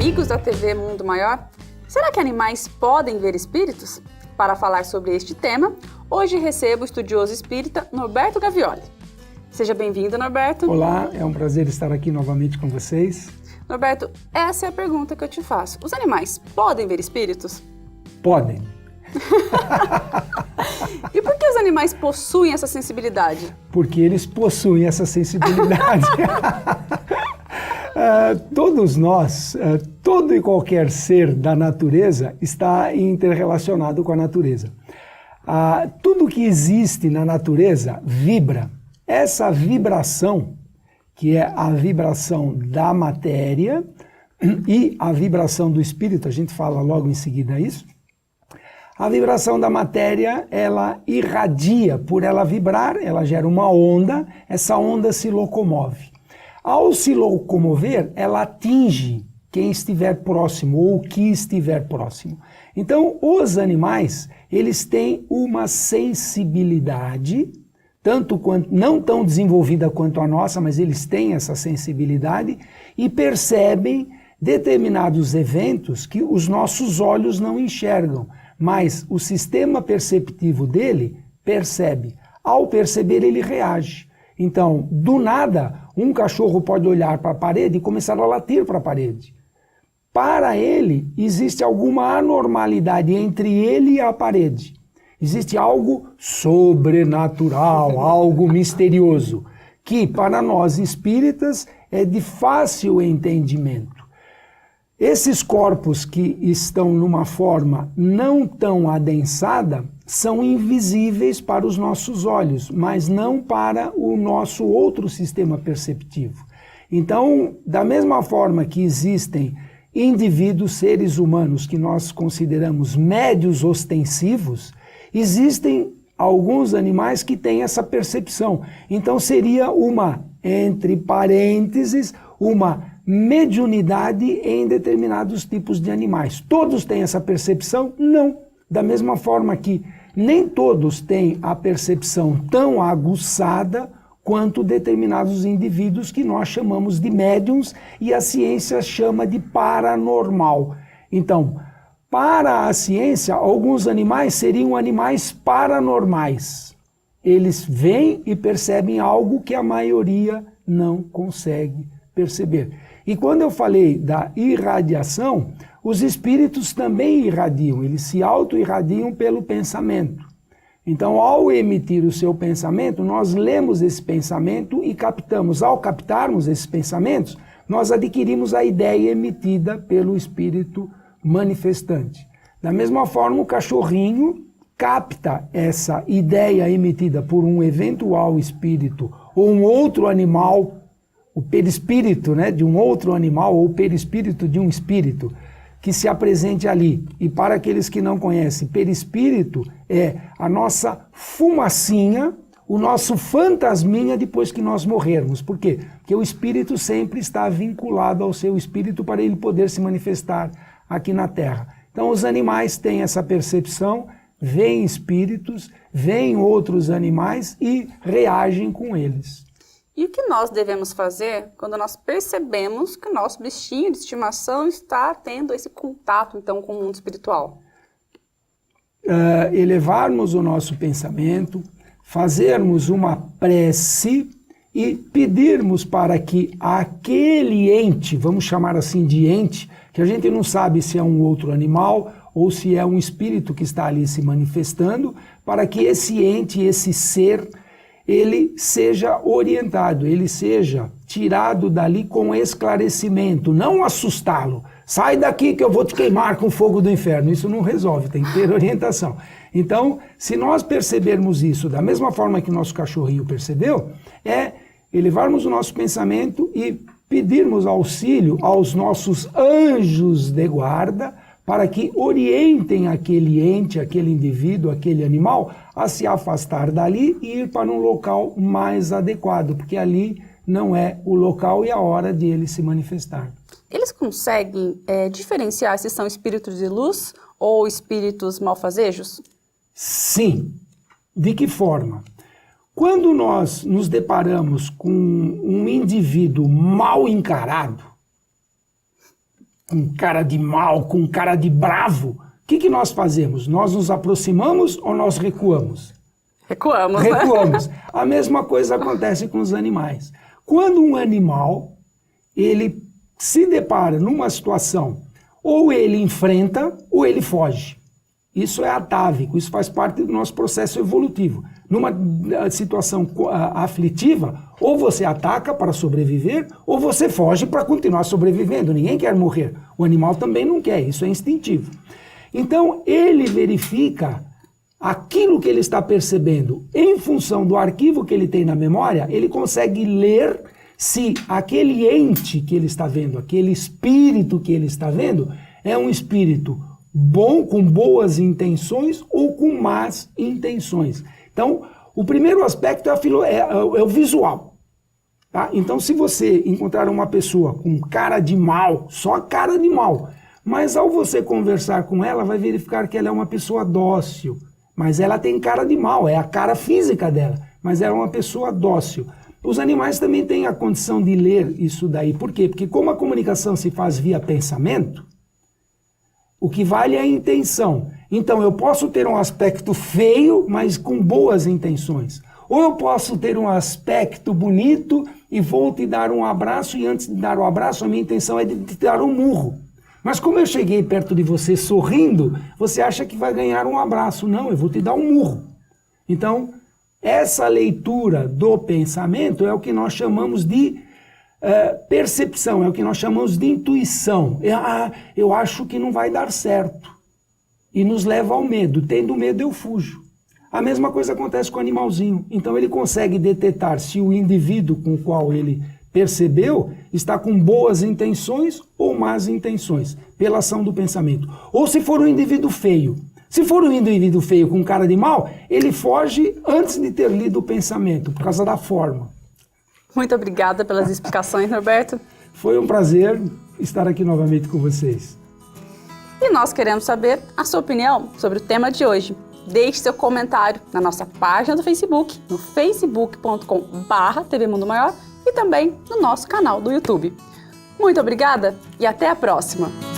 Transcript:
amigos da TV Mundo Maior, será que animais podem ver espíritos? Para falar sobre este tema, hoje recebo o estudioso espírita Norberto Gavioli. Seja bem-vindo, Norberto. Olá, é um prazer estar aqui novamente com vocês. Norberto, essa é a pergunta que eu te faço. Os animais podem ver espíritos? Podem. E por que os animais possuem essa sensibilidade? Porque eles possuem essa sensibilidade. Todos nós, todo e qualquer ser da natureza está interrelacionado com a natureza. Tudo que existe na natureza vibra. Essa vibração, que é a vibração da matéria e a vibração do espírito, a gente fala logo em seguida isso. A vibração da matéria, ela irradia, por ela vibrar, ela gera uma onda, essa onda se locomove. Ao se locomover, ela atinge quem estiver próximo ou o que estiver próximo. Então, os animais, eles têm uma sensibilidade, tanto quanto, não tão desenvolvida quanto a nossa, mas eles têm essa sensibilidade e percebem determinados eventos que os nossos olhos não enxergam, mas o sistema perceptivo dele percebe. Ao perceber, ele reage. Então, do nada, um cachorro pode olhar para a parede e começar a latir para a parede. Para ele, existe alguma anormalidade entre ele e a parede. Existe algo sobrenatural, algo misterioso, que para nós espíritas é de fácil entendimento. Esses corpos que estão numa forma não tão adensada são invisíveis para os nossos olhos, mas não para o nosso outro sistema perceptivo. Então, da mesma forma que existem indivíduos, seres humanos que nós consideramos médios ostensivos, existem alguns animais que têm essa percepção. Então seria uma, entre parênteses, uma mediunidade em determinados tipos de animais. Todos têm essa percepção? Não. Da mesma forma que nem todos têm a percepção tão aguçada quanto determinados indivíduos que nós chamamos de médiums e a ciência chama de paranormal. Então, para a ciência, alguns animais seriam animais paranormais. Eles veem e percebem algo que a maioria não consegue perceber. E quando eu falei da irradiação, os espíritos também irradiam, eles se auto-irradiam pelo pensamento. Então, ao emitir o seu pensamento, nós lemos esse pensamento e captamos. Ao captarmos esses pensamentos, nós adquirimos a ideia emitida pelo espírito manifestante. Da mesma forma, o cachorrinho capta essa ideia emitida por um eventual espírito ou um outro animal, o perispírito, né, de um outro animal ou o perispírito de um espírito que se apresente ali. E para aqueles que não conhecem, perispírito é a nossa fumacinha, o nosso fantasminha depois que nós morrermos. Por quê? Porque o espírito sempre está vinculado ao seu espírito para ele poder se manifestar aqui na Terra. Então os animais têm essa percepção, veem espíritos, veem outros animais e reagem com eles. E o que nós devemos fazer quando nós percebemos que o nosso bichinho de estimação está tendo esse contato, então, com o mundo espiritual? Elevarmos o nosso pensamento, fazermos uma prece e pedirmos para que aquele ente, vamos chamar assim de ente, que a gente não sabe se é um outro animal ou se é um espírito que está ali se manifestando, para que esse ente, esse ser, ele seja orientado, ele seja tirado dali com esclarecimento, não assustá-lo. Sai daqui que eu vou te queimar com fogo do inferno. Isso não resolve, tem que ter orientação. Então, se nós percebermos isso da mesma forma que o nosso cachorrinho percebeu, é elevarmos o nosso pensamento e pedirmos auxílio aos nossos anjos de guarda para que orientem aquele ente, aquele indivíduo, aquele animal a se afastar dali e ir para um local mais adequado, porque ali não é o local e a hora de ele se manifestar. Eles conseguem diferenciar se são espíritos de luz ou espíritos malfazejos? Sim. De que forma? Quando nós nos deparamos com um indivíduo mal encarado, com cara de mal, com cara de bravo, o que nós fazemos? Nós nos aproximamos ou nós recuamos? Recuamos, Recuamos. né? A mesma coisa acontece com os animais. Quando um animal, ele se depara numa situação, ou ele enfrenta ou ele foge. Isso é atávico, isso faz parte do nosso processo evolutivo. Numa situação aflitiva, ou você ataca para sobreviver, ou você foge para continuar sobrevivendo. Ninguém quer morrer. O animal também não quer, isso é instintivo. Então, ele verifica aquilo que ele está percebendo em função do arquivo que ele tem na memória, ele consegue ler se aquele ente que ele está vendo, aquele espírito que ele está vendo, é um espírito bom, com boas intenções ou com más intenções. Então, o primeiro aspecto é o visual. Tá? Então, se você encontrar uma pessoa com cara de mal, só cara de mal, mas ao você conversar com ela, vai verificar que ela é uma pessoa dócil, mas ela tem cara de mal, é a cara física dela, mas ela é uma pessoa dócil. Os animais também têm a condição de ler isso daí. Por quê? Porque como a comunicação se faz via pensamento, o que vale é a intenção. Então eu posso ter um aspecto feio, mas com boas intenções. Ou eu posso ter um aspecto bonito e vou te dar um abraço, e antes de dar o abraço, a minha intenção é de te dar um murro. Mas como eu cheguei perto de você sorrindo, você acha que vai ganhar um abraço. Não, eu vou te dar um murro. Então, essa leitura do pensamento é o que nós chamamos de percepção, é o que nós chamamos de intuição. Eu acho que não vai dar certo. E nos leva ao medo. Tendo medo, eu fujo. A mesma coisa acontece com o animalzinho. Então ele consegue detectar se o indivíduo com o qual ele percebeu está com boas intenções ou más intenções, pela ação do pensamento. Ou se for um indivíduo feio. Se for um indivíduo feio com cara de mal, ele foge antes de ter lido o pensamento, por causa da forma. Muito obrigada pelas explicações, Norberto. Foi um prazer estar aqui novamente com vocês. E nós queremos saber a sua opinião sobre o tema de hoje. Deixe seu comentário na nossa página do Facebook, no facebook.com/TV Mundo Maior e também no nosso canal do YouTube. Muito obrigada e até a próxima!